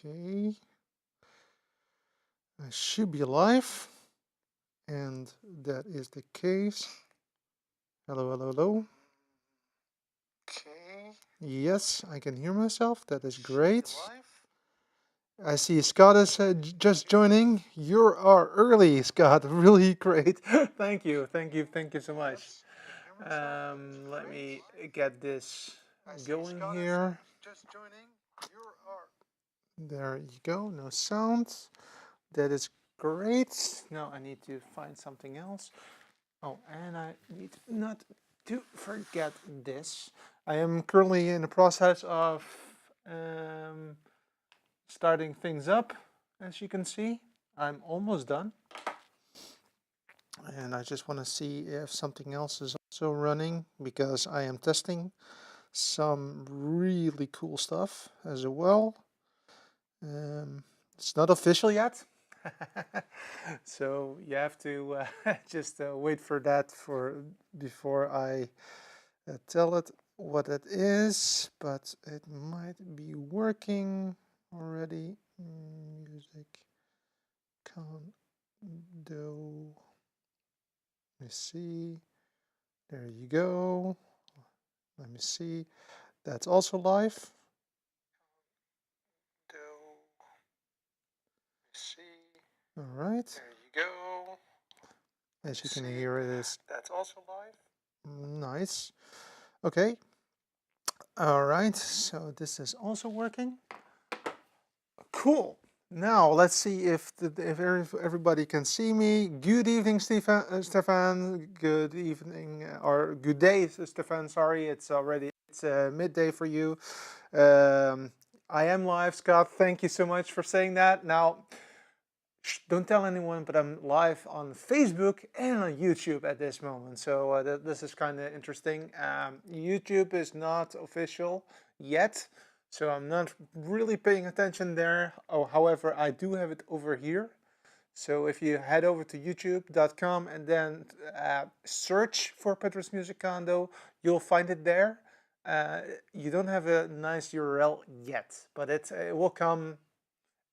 Okay, I should be live, and that is the case. Hello, hello, hello. Okay. Yes, I can hear myself. That is great. I see Scott is just joining. You are early, Scott. Really great. Thank you, thank you, thank you so much. Let me get this going here. There you go. No sound. That is great. Now I need to find something else. Oh, and I need not to forget this. I am currently in the process of um, starting things up, as you can see. I'm almost done. And I just want to see if something else is also running because I am testing some really cool stuff as well. It's not official yet. So you have to just wait for that before I tell it what it is, but it might be working already. Music condo. Let me see. There you go. Let me see. That's also live. All right. There you go. As you can hear, it is. That's also live. Nice. Okay. All right. So this is also working. Cool. Now let's see if everybody can see me. Good evening, Stefan. Good evening or good day, Stefan. Sorry, it's midday for you. I am live, Scott. Thank you so much for saying that. Now, don't tell anyone, but I'm live on Facebook and on YouTube at this moment. So this is kind of interesting. YouTube is not official yet, so I'm not really paying attention there. Oh, however, I do have it over here. So if you head over to youtube.com and then search for Petrus Music Condo, you'll find it there. You don't have a nice URL yet, but it will come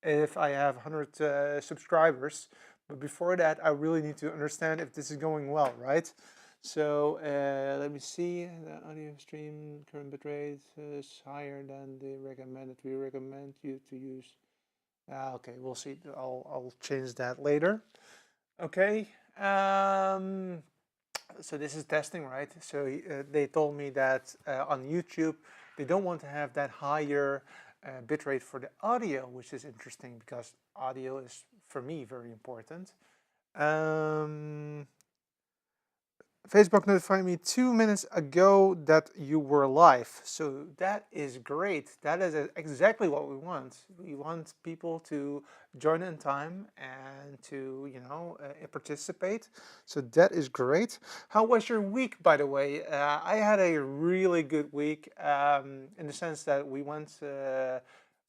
if I have 100 subscribers. But before that, I really need to understand if this is going well, right? So let me see. The audio stream current bitrate is higher than the recommended. We recommend you to use. Okay, we'll see. I'll change that later. Okay. So this is testing, right? So they told me that on YouTube they don't want to have that higher bitrate for the audio, which is interesting because audio is for me very important. Um, Facebook notified me 2 minutes ago that you were live. So that is great. That is exactly what we want. We want people to join in time and to, participate. So that is great. How was your week, by the way? I had a really good week in the sense that we went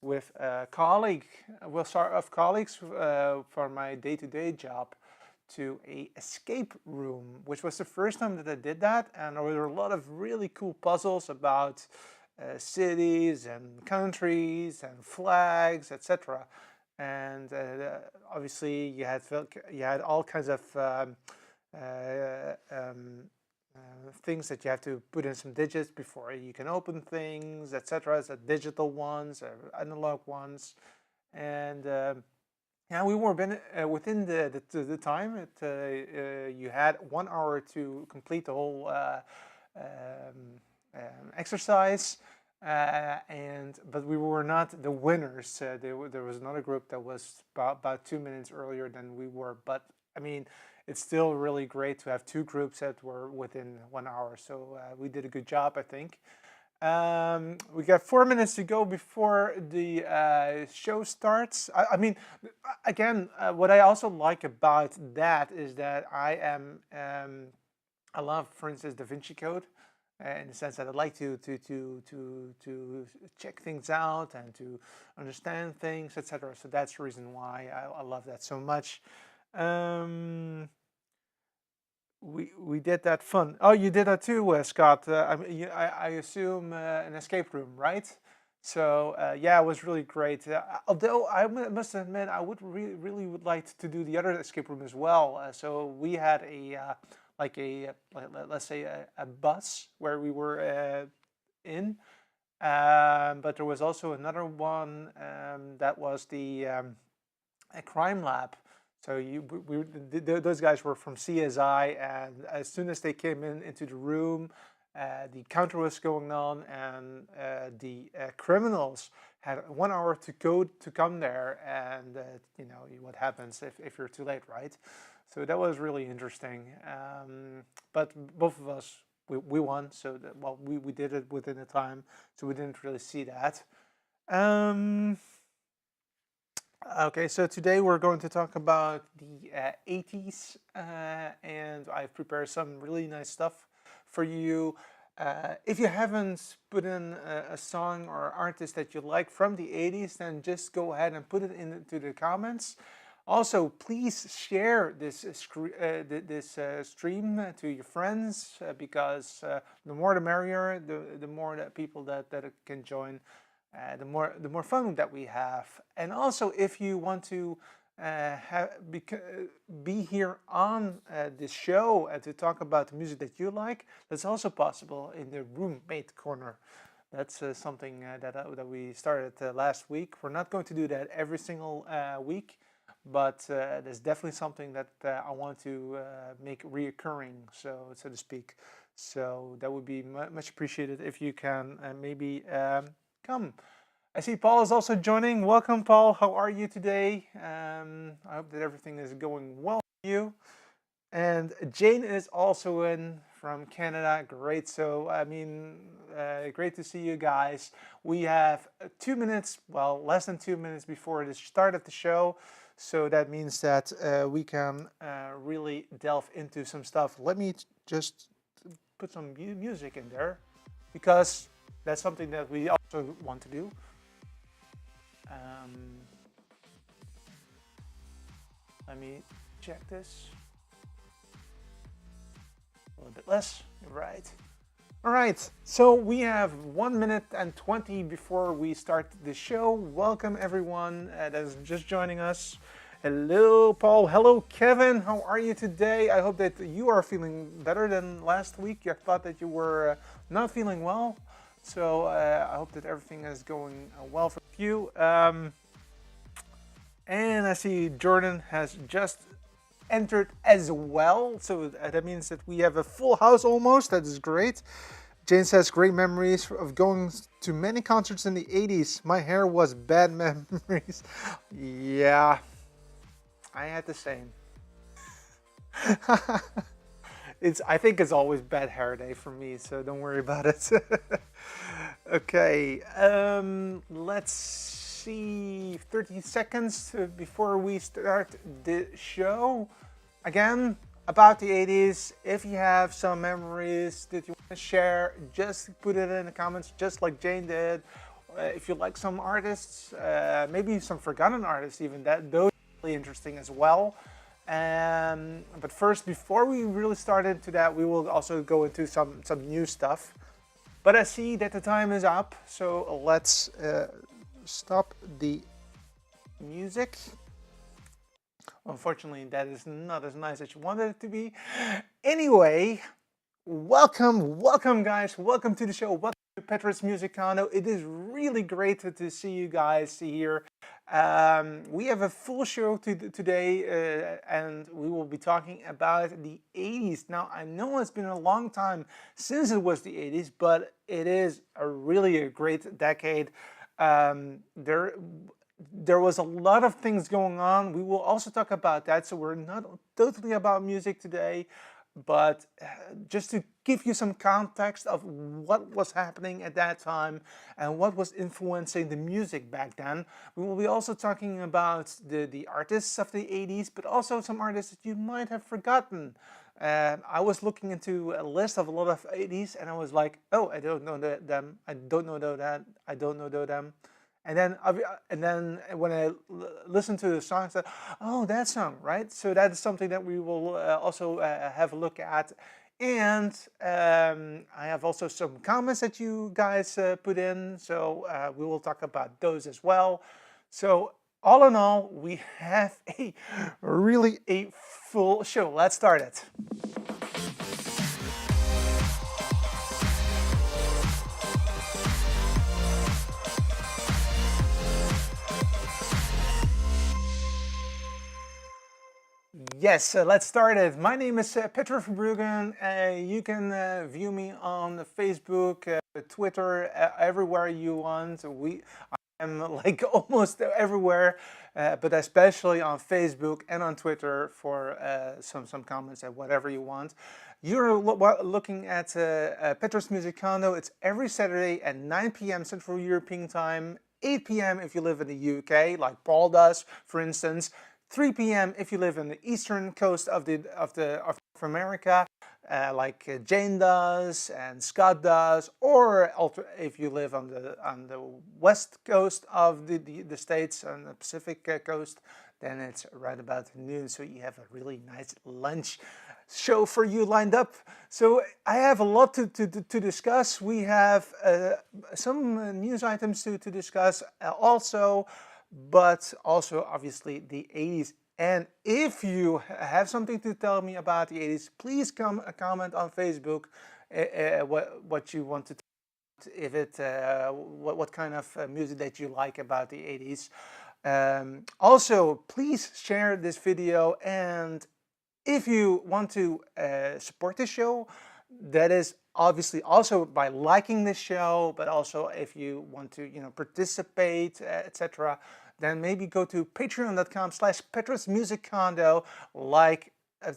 with a colleague, of colleagues for my day-to-day job to a escape room, which was the first time that I did that, and there were a lot of really cool puzzles about cities and countries and flags, etc. And obviously, you had all kinds of uh, um, things that you have to put in some digits before you can open things, etc. So digital ones or analog ones, and yeah, we were within the time. You had 1 hour to complete the whole exercise, but we were not the winners. There was another group that was about 2 minutes earlier than we were. But I mean, it's still really great to have two groups that were within 1 hour. So we did a good job, I think. We got 4 minutes to go before the show starts. I mean, again, what I also like about that is that I love, for instance, Da Vinci Code, in the sense that I like to check things out and to understand things, etc. So that's the reason why I love that so much. Um, we did that fun. Oh, you did that too, Scott. I assume an escape room, right? So yeah, it was really great. Although must admit, I would really would like to do the other escape room as well. So we had let's say a bus where we were in, but there was also another one that was the a crime lab. So those guys were from CSI, and as soon as they came into the room, the counter was going on, and the criminals had 1 hour to go to come there, and you know what happens if you're too late, right? So that was really interesting. But both of us we won, so well we did it within the time, so we didn't really see that. Um, Okay, so today we're going to talk about the 80s, and I've prepared some really nice stuff for you. If you haven't put in a song or artist that you like from the 80s, then just go ahead and put it into the comments. Also, please share this stream to your friends because the more the merrier, the more that people that can join the more fun that we have. And also, if you want to be here on this show and to talk about the music that you like, that's also possible in the roommate corner. That's something that we started last week. We're not going to do that every single week, but there's definitely something that I want to make reoccurring, so to speak. So that would be much appreciated if you can maybe come. I see Paul is also joining. Welcome, Paul. How are you today? I hope that everything is going well for you. And Jane is also in from Canada. Great. So, I mean, great to see you guys. We have 2 minutes, well, less than 2 minutes before the start of the show. So that means that we can really delve into some stuff. Let me just put some music in there because that's something that we also want to do. Let me check this. A little bit less, right. All right, so we have 1 minute and 20 before we start the show. Welcome everyone that is just joining us. Hello, Paul. Hello, Kevin. How are you today? I hope that you are feeling better than last week. I thought that you were not feeling well. So I hope that everything is going well for you. And I see Jordan has just entered as well. So that means that we have a full house almost. That is great. Jane says, great memories of going to many concerts in the 80s. My hair was bad memories. Yeah, I had the same. I think it's always bad hair day for me, so don't worry about it. Okay, let's see, 30 seconds before we start the show. Again, about the 80s, if you have some memories that you want to share, just put it in the comments, just like Jane did. If you like some artists, maybe some forgotten artists even, those are really interesting as well. But first, before we really start into that, we will also go into some new stuff. But I see that the time is up, so let's stop the music. Unfortunately, that is not as nice as you wanted it to be. Anyway, welcome guys, welcome to the show, welcome to Petra's Music Condo. It is really great to see you guys here. We have a full show today, and we will be talking about the 80s. Now, I know it's been a long time since it was the 80s, but it is really a great decade. There was a lot of things going on. We will also talk about that, so we're not totally about music today, but just to give you some context of what was happening at that time and what was influencing the music back then. We will be also talking about the artists of the 80s, but also some artists that you might have forgotten. I was looking into a list of a lot of 80s, and I was like, oh, I don't know them, I don't know that, I don't know them. And then when I listened to the song, I said, oh, that song, right? So that is something that we will also have a look at And I have also some comments that you guys put in, so we will talk about those as well. So all in all, we have a really a full show. Let's start it. Yes, let's start it. My name is Peter Verbruggen. You can view me on Facebook, Twitter, everywhere you want. I'm like almost everywhere, but especially on Facebook and on Twitter for some comments and whatever you want. You're looking at Petrus Musicando. It's every Saturday at 9 p.m. Central European Time, 8 p.m. if you live in the UK, like Paul does, for instance. 3 p.m. if you live in the eastern coast of America, like Jane does and Scott does, or if you live on the west coast of the states, on the Pacific coast, then it's right about noon. So you have a really nice lunch show for you lined up. So I have a lot to discuss. We have some news items to discuss also, but also obviously the 80s. And if you have something to tell me about the 80s, please comment on Facebook what you want to, if it what kind of music that you like about the 80s. Also, please share this video, and if you want to support the show, that is obviously also by liking the show, but also if you want to, participate, etc., then maybe go to patreon.com/petrusmusiccondo, like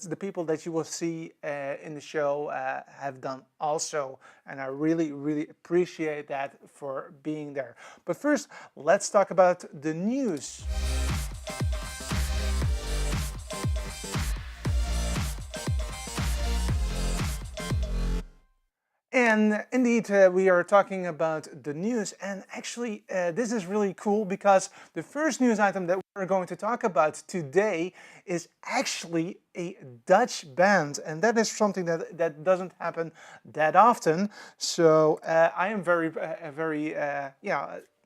the people that you will see in the show have done also. And I really, really appreciate that for being there. But first, let's talk about the news. And indeed, we are talking about the news. And actually, this is really cool because the first news item that we're going to talk about today is actually a Dutch band. And that is something that doesn't happen that often. So I am very,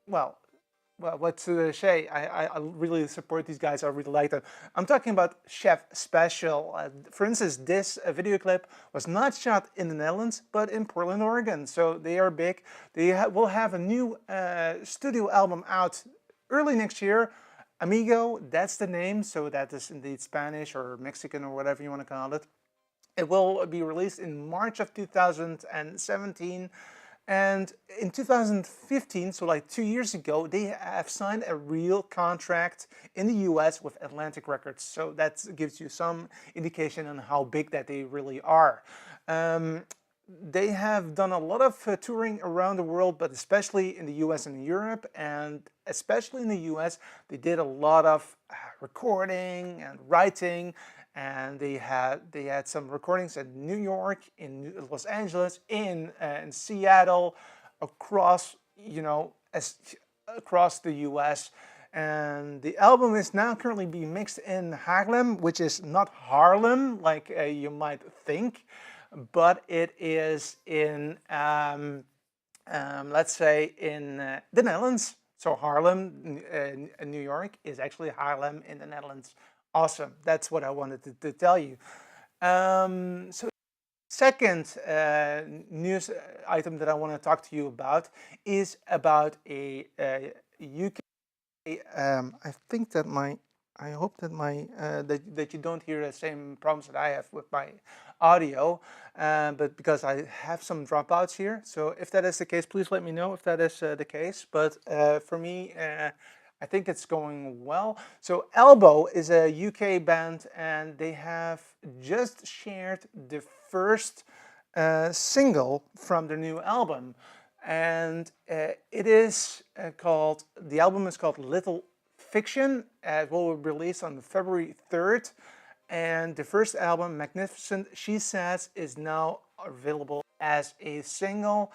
well, what to say? I really support these guys. I really like them. I'm talking about Chef Special. For instance, this video clip was not shot in the Netherlands, but in Portland, Oregon. So they are big. They will have a new studio album out early next year. Amigo, that's the name. So that is indeed Spanish or Mexican or whatever you want to call it. It will be released in March of 2017. And in 2015, so like 2 years ago, they have signed a real contract in the US with Atlantic Records. So that gives you some indication on how big that they really are. They have done a lot of touring around the world, but especially in the US and Europe. And especially in the US, they did a lot of recording and writing. And they had some recordings in New York, in Los Angeles, in Seattle, across across the U.S. And the album is now currently being mixed in Haarlem, which is not Harlem like you might think, but it is in let's say in the Netherlands. So Harlem, New York, is actually Haarlem in the Netherlands. Awesome. That's what I wanted to tell you. So second news item that I want to talk to you about is about a UK. I think that I hope that that you don't hear the same problems that I have with my audio, but because I have some dropouts here. So if that is the case, please let me know if that is the case. But for me, I think it's going well. So Elbow is a UK band, and they have just shared the first single from their new album. And it is the album is called Little Fiction. It will be released on February 3rd. And the first album, Magnificent She Says, is now available as a single.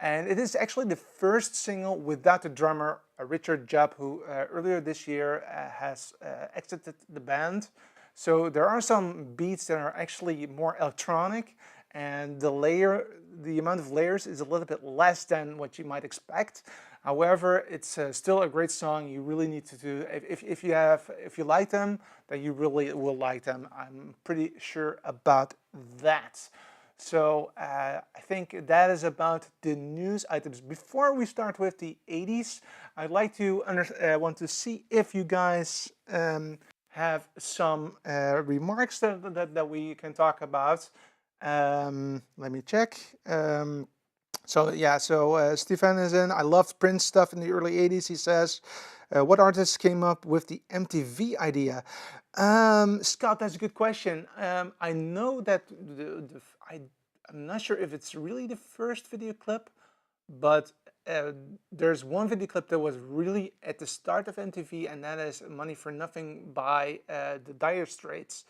And it is actually the first single without the drummer, Richard Jupp, who earlier this year has exited the band. So there are some beats that are actually more electronic, and the amount of layers is a little bit less than what you might expect. However, it's still a great song. You really need to do, if you like them, then you really will like them. I'm pretty sure about that. So I think that is about the news items. Before we start with the 80s, I'd like to want to see if you guys have some remarks that we can talk about. Let me check. So yeah, so Stefan is in. I loved Prince stuff in the early 80s, he says. What artists came up with the MTV idea? Scott, that's a good question. I know that I'm not sure if it's really the first video clip, but there's one video clip that was really at the start of MTV, and that is Money for Nothing by the Dire Straits.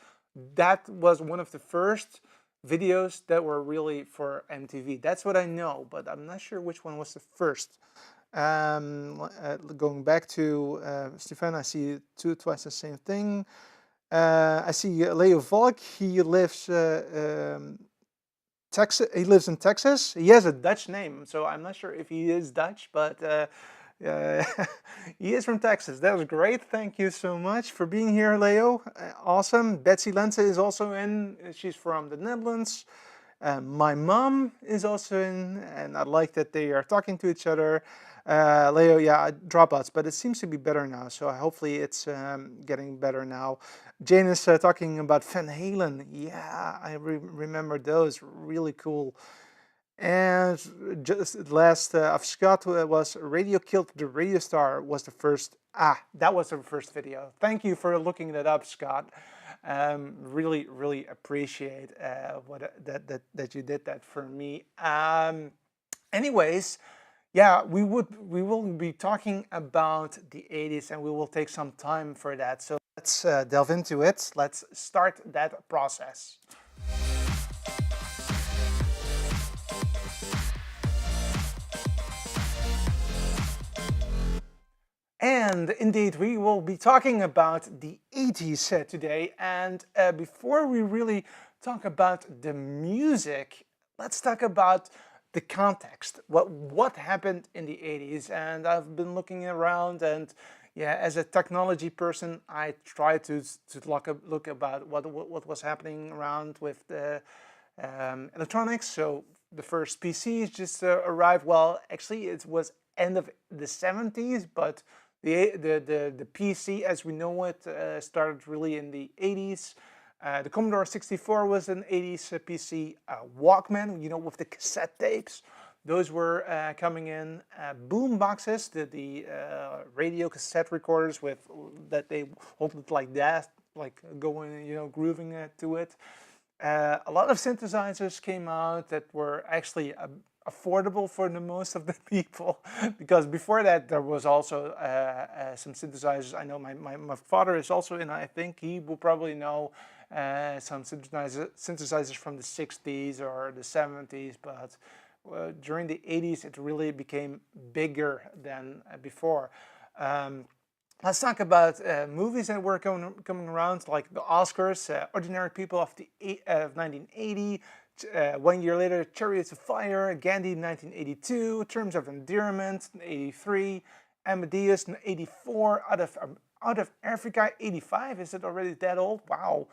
That was one of the first videos that were really for MTV. That's what I know, but I'm not sure which one was the first. Going back to Stefan, I see twice the same thing. I see Leo Volk. He lives Texas. He lives in Texas. He has a Dutch name, so I'm not sure if he is Dutch, but he is from Texas. That was great. Thank you so much for being here, Leo. Awesome. Betsy Lense is also in. She's from the Netherlands. My mom is also in, and I like that they are talking to each other. Leo, yeah, dropouts, but it seems to be better now, so hopefully it's getting better now. Jane is talking about Van Halen. Yeah, I remember those. Really cool. And just last of Scott was Radio Killed the Radio Star was the first. That was the first video. Thank you for looking that up, Scott. Really appreciate that you did that for me. Anyways, yeah, we will be talking about the 80s, and we will take some time for that. So let's delve into it. Let's start that process. And indeed, we will be talking about the 80s today. And before we really talk about the music, let's talk about the context. What happened in the 80s? And I've been looking around, and yeah, as a technology person, I try to look about what was happening around with the electronics. So the first PCs just arrived. Well, actually, it was end of the 70s, but the PC as we know it started really in the 80s. The Commodore 64 was an 80s PC. Walkman, you know, with the cassette tapes, those were coming in. Boom boxes, the radio cassette recorders with that they hold it like that, like going, you know, grooving to it. A lot of synthesizers came out that were actually affordable for the most of the people, because before that there was also some synthesizers. I know my father is also in. I think he will probably know some synthesizers from the 60s or the 70s, but during the 80s it really became bigger than before. Let's talk about movies that were coming around, like the Oscars, Ordinary People of 1980, 1 year later, Chariots of Fire, Gandhi 1982, Terms of Endearment 83, Amadeus 84, Out of Africa 85. Is it already that old? Wow.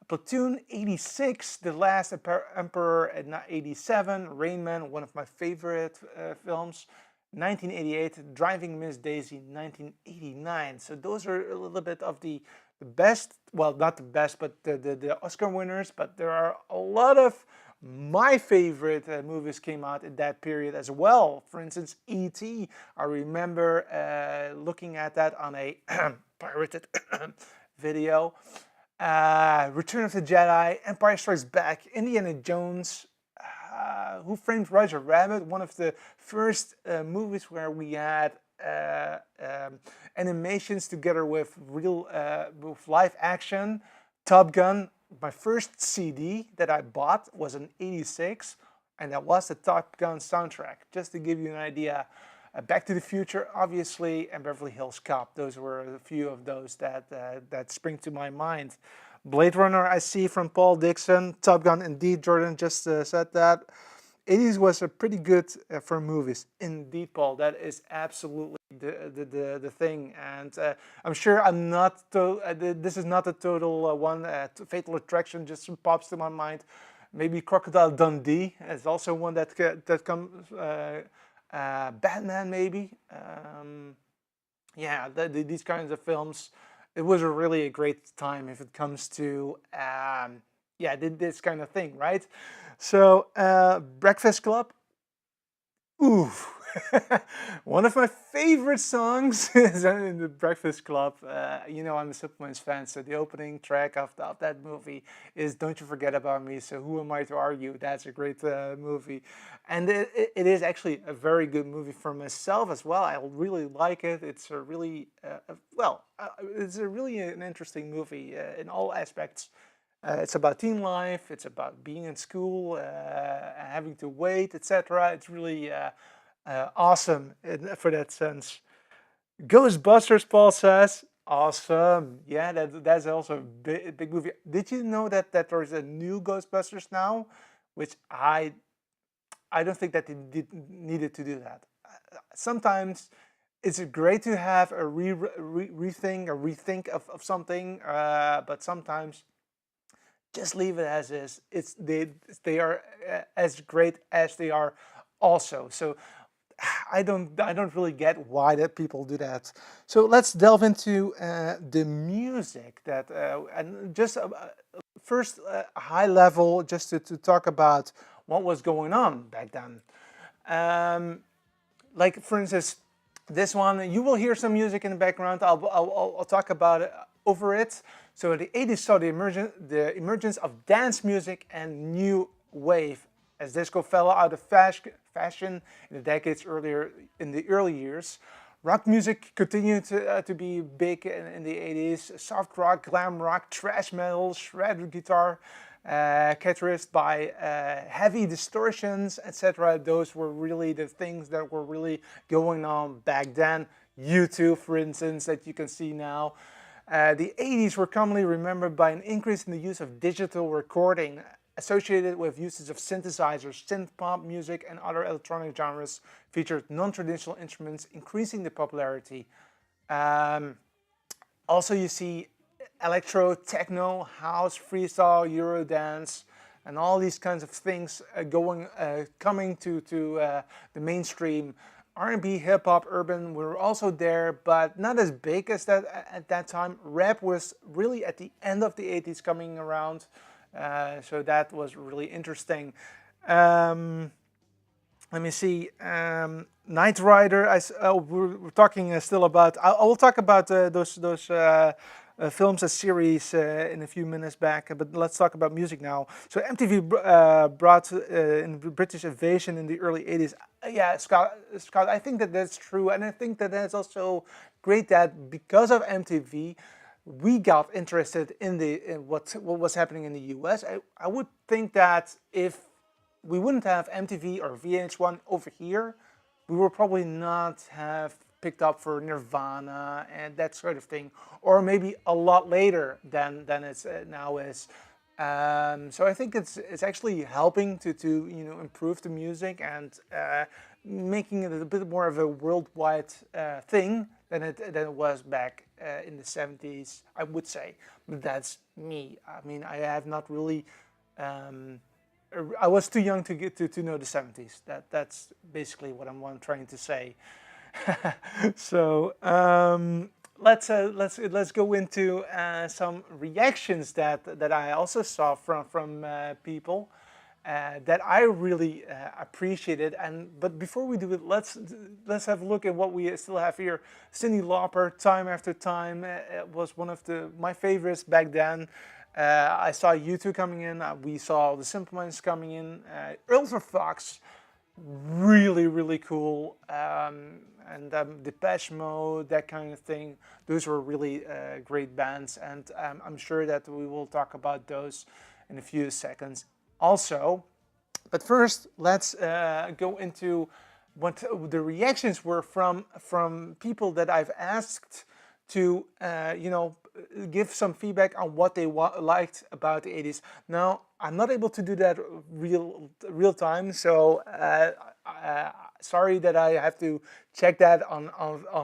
Platoon 86, The Last Emperor at 87, Rain Man, one of my favorite films. 1988, Driving Miss Daisy, 1989. So those are a little bit of the best, well, not the best, but the Oscar winners. But there are a lot of my favorite movies came out in that period as well. For instance, E.T. I remember looking at that on a pirated video. Return of the Jedi, Empire Strikes Back, Indiana Jones, Who Framed Roger Rabbit, one of the first movies where we had animations together with real with live action. Top Gun. My first CD that I bought was in '86, and that was the Top Gun soundtrack. Just to give you an idea. Back to the Future, obviously, and Beverly Hills Cop. Those were a few of those that spring to my mind. Blade Runner, I see from Paul Dixon. Top Gun, indeed, Jordan just said that. 80s was a pretty good for movies. Indeed, Paul, that is absolutely the thing. And I'm sure I'm not, this is not a total one. Fatal Attraction just pops to my mind. Maybe Crocodile Dundee is also one that comes. Batman, maybe. Yeah, these kinds of films. It was a really a great time if it comes to yeah, this kind of thing, right? So Breakfast Club. Ooh, one of my favorite songs is in the Breakfast Club. You know, I'm a Superman's fan, so the opening track of that movie is "Don't You Forget About Me." So who am I to argue? That's a great movie, and it is actually a very good movie for myself as well. I really like it. It's a really it's a really an interesting movie in all aspects. It's about teen life. It's about being in school, having to wait, etc. It's really awesome for that sense. Ghostbusters, Paul says, awesome. Yeah, that's also a big movie. Did you know that there's a new Ghostbusters now, which I don't think that they needed to do that. Sometimes it's great to have a rethink of something, but sometimes just leave it as is. They are as great as they are also. So I don't really get why that people do that. So let's delve into the music that and just first high level just to talk about what was going on back then. Like for instance, this one you will hear some music in the background. I'll talk about it over it. So the 80s saw the emergence of dance music and new wave as disco fell out of fashion in the decades earlier in the early years. Rock music continued to be big in the 80s. Soft rock, glam rock, thrash metal, shred guitar, characterized by heavy distortions, etc. Those were really the things that were really going on back then. U2, for instance, that you can see now. The 80s were commonly remembered by an increase in the use of digital recording associated with uses of synthesizers, synth pop music, and other electronic genres featured non-traditional instruments, increasing the popularity. Also, you see electro, techno, house, freestyle, Eurodance, and all these kinds of things coming to the mainstream. R&B, hip hop, urban were also there, but not as big as that at that time. Rap was really at the end of the 80s coming around, so that was really interesting. Let me see. Knight Rider. We're talking still about. I will talk about those films and series in a few minutes back. But let's talk about music now. So MTV brought in British invasion in the early 80s. Yeah, Scott. I think that that's true, and I think that that's also great that because of MTV, we got interested in what was happening in the US. I would think that if we wouldn't have MTV or VH1 over here, we would probably not have picked up for Nirvana and that sort of thing, or maybe a lot later than it's now is. So I think it's actually helping to improve the music and making it a bit more of a worldwide thing than it was back in the 70s, I would say. But that's me. I mean, I have not really. I was too young to get to know the 70s. That's basically what I'm trying to say. So let's go into some reactions that I also saw from people that I really appreciated. But before we do it, let's have a look at what we still have here. Cyndi Lauper, Time After Time, was one of my favorites back then. I saw U2 coming in. We saw the Simple Minds coming in. Ultra Fox, really cool. And Depeche Mode, that kind of thing. Those were really great bands, and I'm sure that we will talk about those in a few seconds also. But first, let's go into what the reactions were from people that I've asked to give some feedback on what they liked about the 80s. Now, I'm not able to do that real time, so sorry that I have to check that on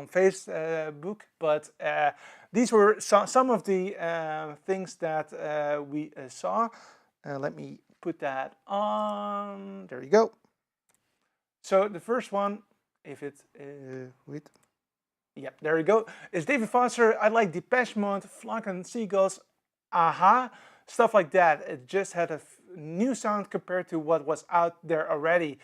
Facebook, but these were some of the things that we saw. Let me put that on. There you go. So the first one, if it wait. Yep, there you go. It's David Foster. I like Depeche Mode, Flock and Seagulls, Aha, stuff like that. It just had a new sound compared to what was out there already.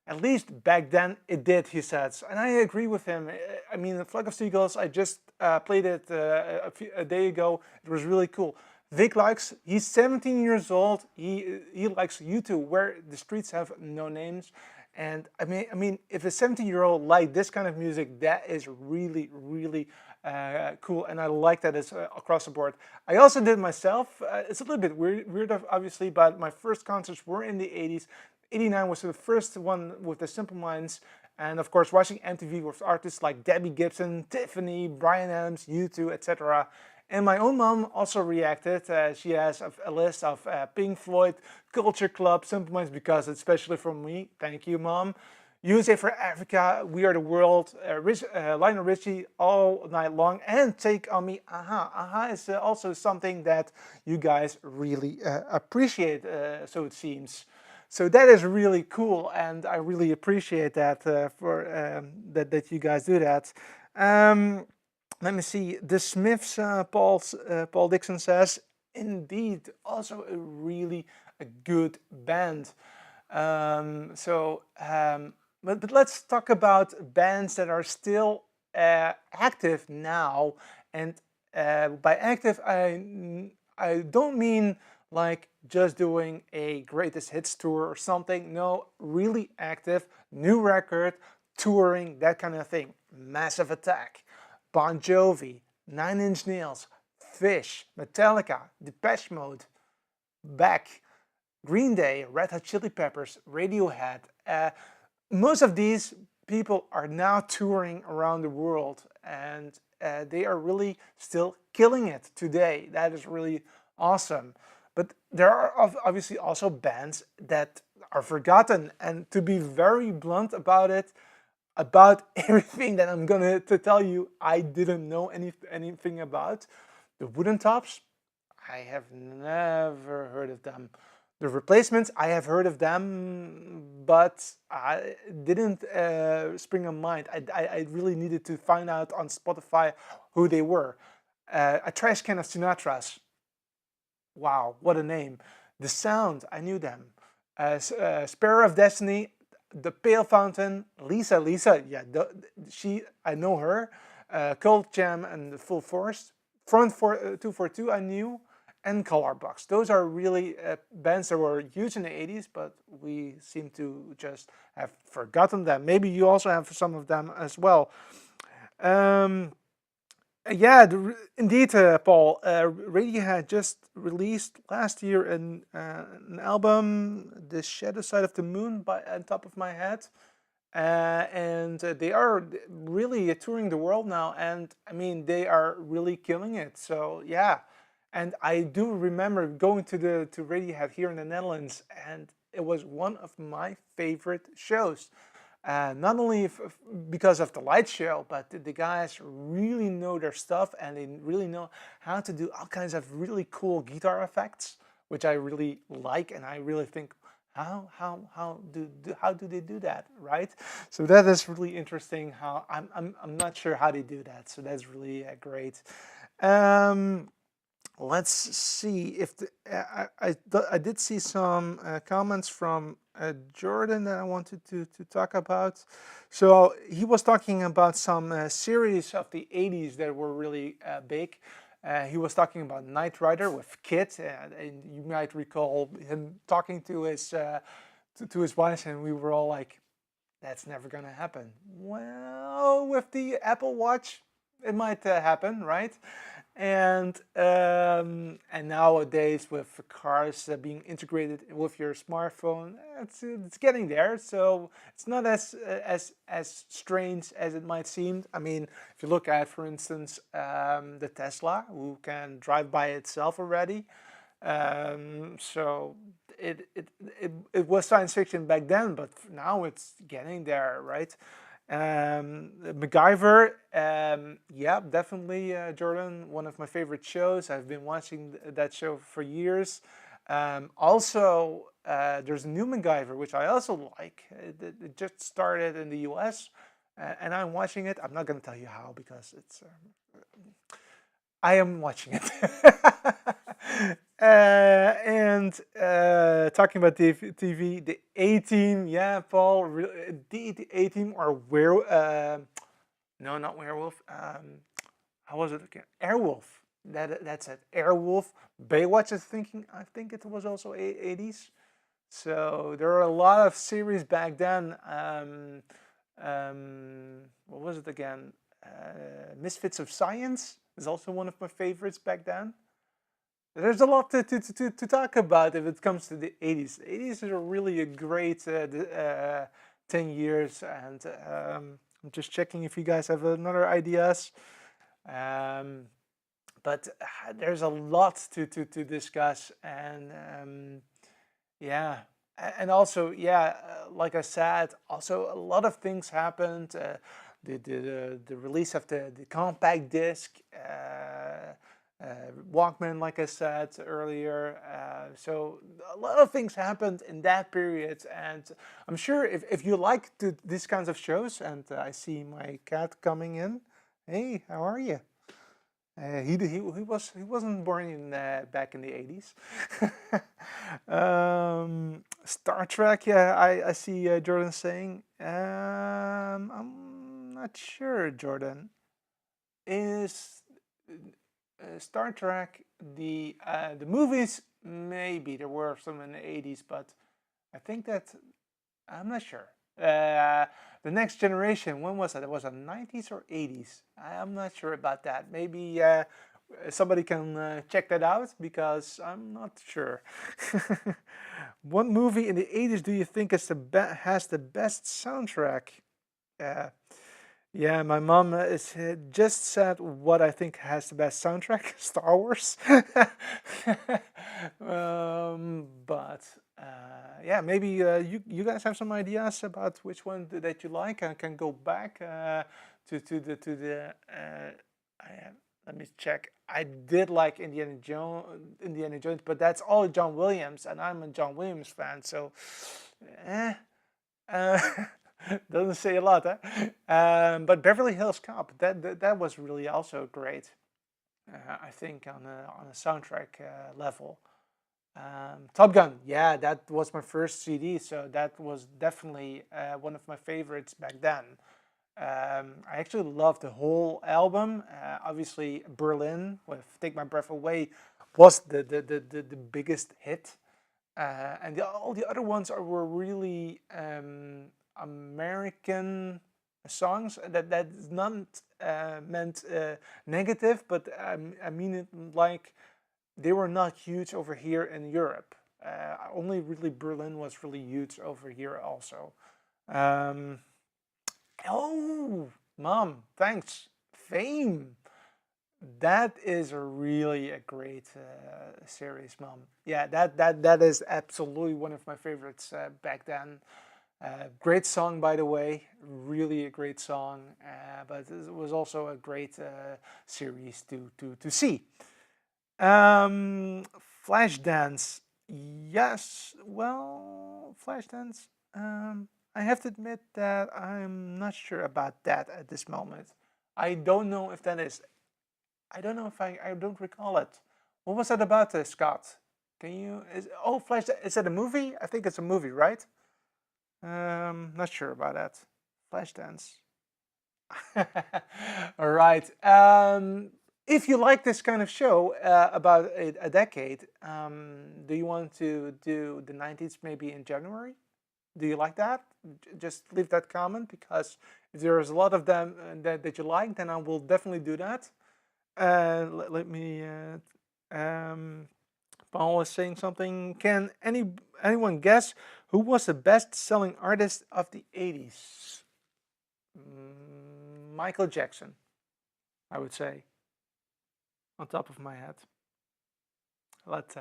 At least back then it did, he says. And I agree with him. I mean, the Flock of Seagulls, I just played it a day ago. It was really cool. Vic likes, he's 17 years old. He likes U2, Where the Streets Have No Names. And I mean, if a 17-year-old like this kind of music, that is really, really cool. And I like that it's across the board. I also did myself. It's a little bit weird, obviously, but my first concerts were in the 80s. 89 was the first one with the Simple Minds. And of course, watching MTV with artists like Debbie Gibson, Tiffany, Bryan Adams, U2, etc. And my own mom also reacted. She has a list of Pink Floyd, Culture Club, Simple Minds, because it's especially from me. Thank you, Mom. USA for Africa, We Are the World, Lionel Richie, All Night Long, and Take On Me. Aha. Aha is also something that you guys really appreciate, so it seems. So that is really cool, and I really appreciate that that you guys do that. Let me see. The Smiths, Paul Dixon says, indeed, also a good band. But let's talk about bands that are still active now. And by active, I don't mean like just doing a greatest hits tour or something. No, really active, new record, touring, that kind of thing. Massive Attack, Bon Jovi, Nine Inch Nails, Fish, Metallica, Depeche Mode, Beck, Green Day, Red Hot Chili Peppers, Radiohead. Most of these people are now touring around the world, and they are really still killing it today. That is really awesome. But there are obviously also bands that are forgotten, and to be very blunt about it, about everything that I'm gonna to tell you, I didn't know anything about. The Wooden Tops, I have never heard of them. The Replacements, I have heard of them, but I didn't spring on mind. I really needed to find out on Spotify who they were. A Trash Can of Sinatra's. Wow, what a name. The Sound, I knew them. Sparrow of Destiny, The Pale Fountain, Lisa, yeah, I know her. Cold Jam and the Full Force. Front 242, I knew. And Colorbox. Those are really bands that were huge in the 80s, but we seem to just have forgotten them. Maybe you also have some of them as well. Yeah, indeed, Paul. Radiohead just released last year an album, The Shadow Side of the Moon, on top of my head. And they are really touring the world now, and I mean, they are really killing it. So yeah, and I do remember going to Radiohead here in the Netherlands, and it was one of my favorite shows. Not only because of the light show, but the guys really know their stuff, and they really know how to do all kinds of really cool guitar effects, which I really like, and I really think, how do they do that, right? So that is really interesting. How I'm not sure how they do that. So that's really great. Let's see if I did see some comments from Jordan that I wanted to talk about. So he was talking about some series of the 80s that were really big. He was talking about Knight Rider with Kit, and you might recall him talking to his wife, and we were all like, "That's never gonna happen." Well, with the Apple Watch, it might happen, right? And nowadays with cars being integrated with your smartphone, it's getting there. So it's not as strange as it might seem. I mean, if you look at, for instance, the Tesla, who can drive by itself already. So it was science fiction back then, but now it's getting there, right? MacGyver, yeah, definitely, Jordan, one of my favorite shows. I've been watching that show for years. Also, there's a new MacGyver, which I also like. It just started in the US, and I'm watching it. I'm not going to tell you how because it's I am watching it. And talking about TV, the A-Team, yeah, Paul, the A-Team or no, not Werewolf. How was it again? Airwolf. That's it. Airwolf. Baywatch is thinking. I think it was also 80's. So there were a lot of series back then. What was it again? Misfits of Science is also one of my favorites back then. There's a lot to talk about if it comes to the 80's. The 80's are really a great 10 years, and I'm just checking if you guys have another ideas. But there's a lot to discuss, and yeah, and also, yeah, like I said, also a lot of things happened. The release of the compact disc, Walkman, like I said earlier. So a lot of things happened in that period, and I'm sure if you like these kinds of shows, and I see my cat coming in. Hey, how are you? He wasn't born in back in the 80's. Star Trek, yeah, I see Jordan saying. I'm not sure, Jordan. Is Star Trek the movies? Maybe there were some in the 80's, but I think that I'm not sure. The Next Generation, when was that? It was a 90's or 80's. I'm not sure about that. Maybe somebody can check that out because I'm not sure. What movie in the 80's do you think is has the best soundtrack? Uh, yeah, my mom just said what I think has the best soundtrack, Star Wars. But yeah, maybe you guys have some ideas about which one that you like. I can go back to the. Let me check. I did like Indiana Jones, but that's all John Williams, and I'm a John Williams fan, so. Eh, uh, doesn't say a lot, huh? But Beverly Hills Cop, that was really also great. I think on a soundtrack level. Top Gun, yeah, that was my first CD, so that was definitely one of my favorites back then. I actually loved the whole album. Obviously, Berlin with "Take My Breath Away" was the biggest hit. And all the other ones were really American songs. That's not meant negative, but I mean it like they were not huge over here in Europe. Only really Berlin was really huge over here also. Um, oh, Mom, thanks. Fame. That is really a great series, Mom. Yeah, that is absolutely one of my favorites back then. Great song, by the way. Really a great song, but it was also a great series to see. Flashdance. Yes, well, Flashdance. I have to admit that I'm not sure about that at this moment. I don't know if that is I don't know if I don't recall it. What was that about, Scott? Can you? Flash. Is it a movie? I think it's a movie, right? Not sure about that. Flashdance. All right. If you like this kind of show about a decade, do you want to do the 90's maybe in January? Do you like that? Just leave that comment because if there's a lot of them that you like, then I will definitely do that. let me. Paul is saying something. Can anyone guess who was the best-selling artist of the 80s? Michael Jackson, I would say, on top of my head. Let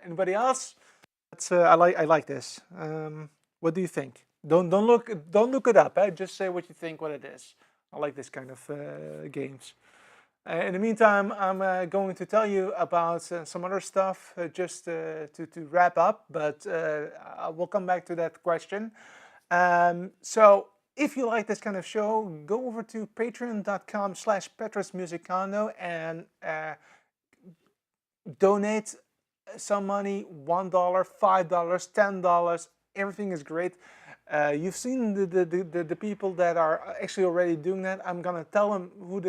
anybody else? I like this. What do you think? Don't look it up. Just say what you think. What it is. I like this kind of games. In the meantime, I'm going to tell you about some other stuff just to wrap up, but I will come back to that question. So if you like this kind of show, go over to patreon.com/petrusmusicando and donate some money, $1, $5, $10, everything is great. You've seen the people that are actually already doing that. I'm gonna tell them who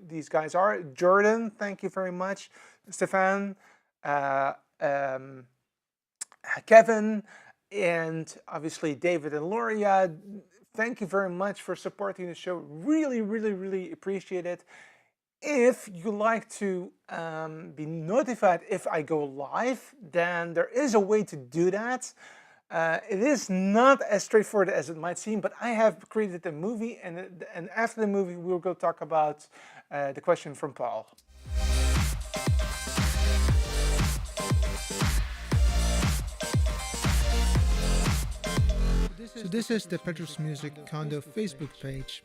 these guys are. Jordan, thank you very much. Stefan, Kevin, and obviously David and Loria. Thank you very much for supporting the show. Really, really, really appreciate it. If you like to be notified if I go live, then there is a way to do that. It is not as straightforward as it might seem, but I have created a movie, and after the movie, we'll go talk about the question from Paul. So this is the Petrus Music Condo Facebook page.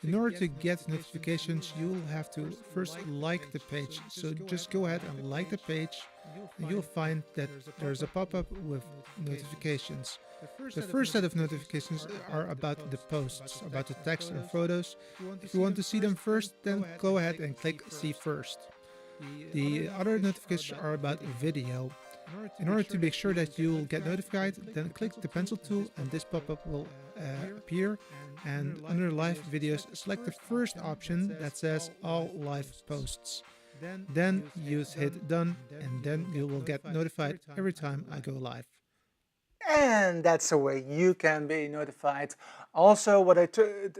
In order to get notifications, you'll have to first like the page. So just go ahead and like the page, and you'll find that there's a pop-up with notifications. The first set of notifications are about the posts, about the text and photos. If you want to see them first, then go ahead and click See First. The other notifications are about video. In order to make sure that you'll get notified, then click the pencil tool and this pop-up will appear, and under live videos select the first option that says all live posts. Then you hit done, and then you will get notified every time I go live. And that's the way you can be notified. Also,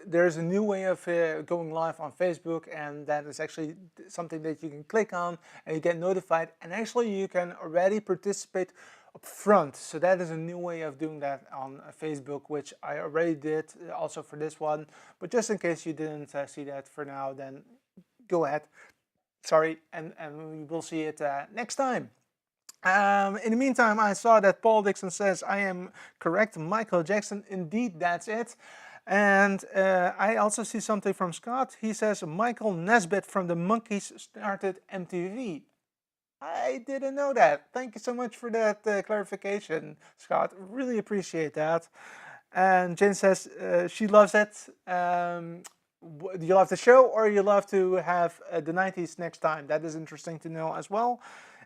there's a new way of going live on Facebook, and that is actually something that you can click on and you get notified. And actually, you can already participate up front. So that is a new way of doing that on Facebook, which I already did also for this one. But just in case you didn't see that for now, then go ahead. Sorry, and we will see it next time. In the meantime, I saw that Paul Dixon says I am correct. Michael Jackson, indeed, that's it. And I also see something from Scott. He says Michael Nesbitt from the Monkees started MTV. I didn't know that. Thank you so much for that clarification, Scott. Really appreciate that. And Jane says she loves it. Do you love the show, or you love to have the 90s next time? That is interesting to know as well.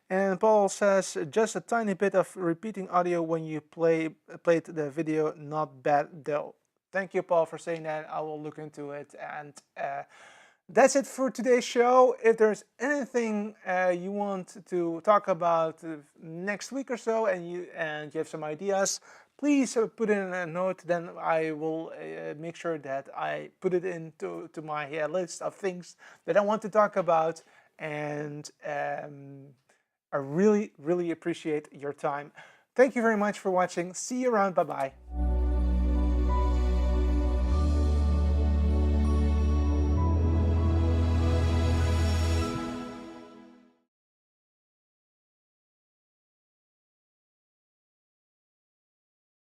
And Paul says, just a tiny bit of repeating audio when you played the video, not bad though. Thank you, Paul, for saying that. I will look into it. And that's it for today's show. If there's anything you want to talk about next week or so, and you have some ideas, please put in a note. Then I will make sure that I put it into my list of things that I want to talk about. And I really, really appreciate your time. Thank you very much for watching. See you around. Bye-bye.